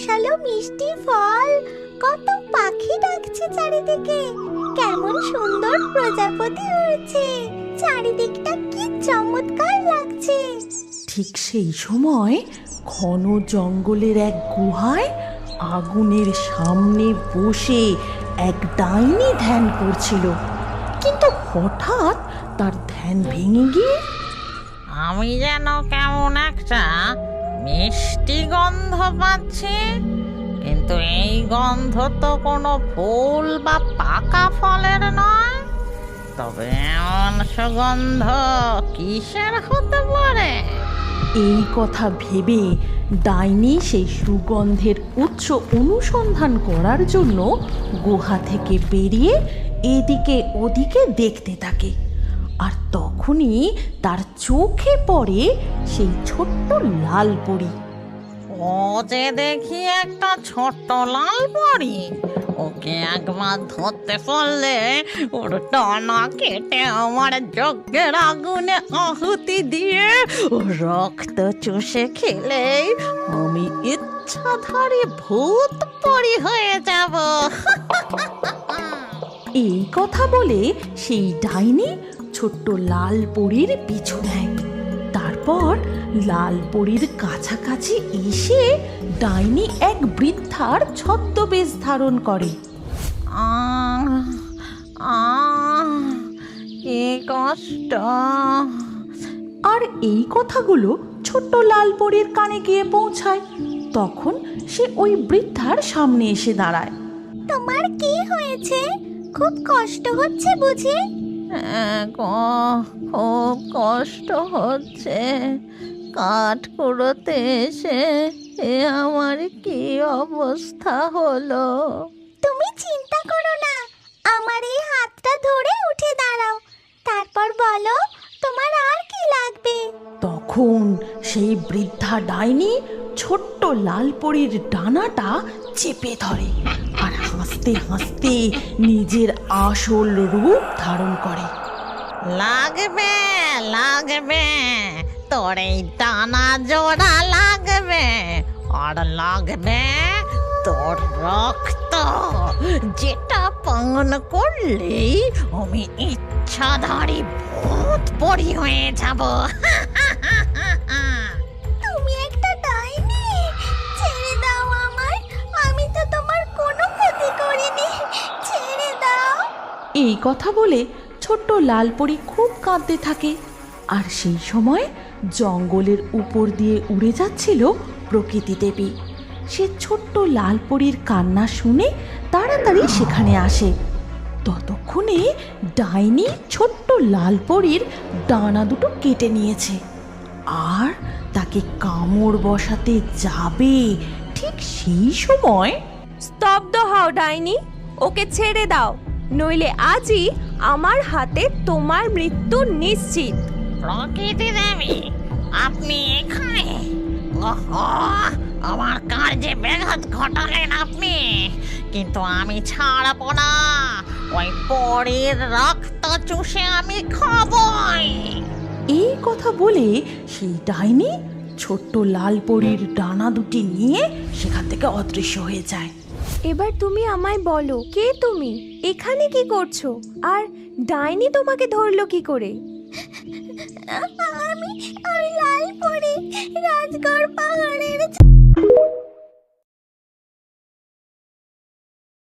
রসালো মিষ্টি ফল, কত পাখি ডাকছে চারিদিকে, কেমন সুন্দর প্রজাপতি উড়ছে, চারিদিকটা কি চমৎকার লাগছে। ঠিক সেই সময় ঘন জঙ্গলের এক গুহায় আগুনের সামনে বসে এক ডাইনি ধ্যান করছিল। কিন্তু হঠাৎ তার ধ্যান ভেঙে গিয়ে আমি যেন কেমন একটা মিষ্টি গন্ধ পাচ্ছি, কিন্তু এই গন্ধ তো কোনো ফুল বা পাকা ফলের নয়। তবে এমন সুগন্ধ কিসের হতে পারে? এই কথা ভেবে ডাইনি সেই সুগন্ধের উৎস অনুসন্ধান করার জন্য গুহা থেকে বেরিয়ে এদিকে ওদিকে দেখতে থাকে। আর তখনই তার চোখে পড়ে সেই ছোট্ট লাল পরী। ও যে দেখি একটা ছোট্ট লাল পরী, ওকে একবার ধরতে পারলে ওর ডানা কেটে আমার যজ্ঞের আগুনে আহুতি দিয়ে ও রক্ত চুষে খেলেই আমি ইচ্ছাধারী ভূত পরী হয়ে যাব। এই কথা বলে সেই ডাইনি ছোট্ট লাল পরীর পিছু নেয়। তারপর লাল পরীর কাছাকাছি এসে ডাইনি এক বৃদ্ধার ছদ্মবেশ ধারণ করে। কি কষ্ট! আর এই কথাগুলো ছোট্ট লাল পরীর কানে গিয়ে পৌঁছায়। তখন সে ওই বৃদ্ধার সামনে এসে দাঁড়ায়। তোমার কি হয়েছে? খুব কষ্ট হচ্ছে বুঝি? খুব কষ্ট হচ্ছে। কাঠ কুড়োতে এসে আমার কি অবস্থা হলো! তুমি চিন্তা করো না, আমার এই হাতটা ধরে উঠে দাঁড়াও, তারপর বলো তোমার আর কি লাগবে। তখন সেই বৃদ্ধা ডাইনি ছোট্ট লাল পরীর ডানাটা চেপে ধরে আর হাসতে হাসতে নিজের আসল রূপ ধারণ করে। লাগবে লাগবে, তোর এই টানা জোড়া লাগবে, আর লাগবে তোর রক্ত, যেটা পান করলেই আমি ইচ্ছাধারী ভূত পরী হয়ে যাব। তুমি একটা ডাইনি, ছেড়ে দাও আমায়, আমি তো তোমার কোনো ক্ষতি করিনি, ছেড়ে দাও। এই কথা বলে ছোট্ট লাল পরী খুব কাঁদতে থাকে। আর সেই সময় জঙ্গলের উপর দিয়ে উড়ে যাচ্ছিল প্রকৃতি দেবী। সে ছোট্ট লাল পরীর কান্না শুনে তাড়াতাড়ি সেখানে আসে। ততক্ষণে ডাইনি ছোট্ট লাল পরীর ডানা দুটো কেটে নিয়েছে আর তাকে কামড় বসাতে যাবে। ঠিক সেই সময় স্তব্ধ হও ডাইনি, ওকে ছেড়ে দাও, নইলে আজই আমার হাতে তোমার মৃত্যু নিশ্চিত। প্রকৃতি দেবী, আপনি এখানে? ওহো, আমার কার্যে ব্যাঘাত ঘটালেন আপনি, কিন্তু আমি ছাড়ব না। ওই পরীর রক্ত চুষে আমি খাবই। এই কথা বলে সেই ডাইনি ছোট্ট লাল পরীর ডানা দুটি নিয়ে সেখান থেকে অদৃশ্য হয়ে যায়। এবার তুমি আমায় বলো, কে তুমি, এখানে কি করছো, আর ডাইনি তোমাকে ধরলো কি করে? আমি লাল পরি, রাজগড় পাহাড়ের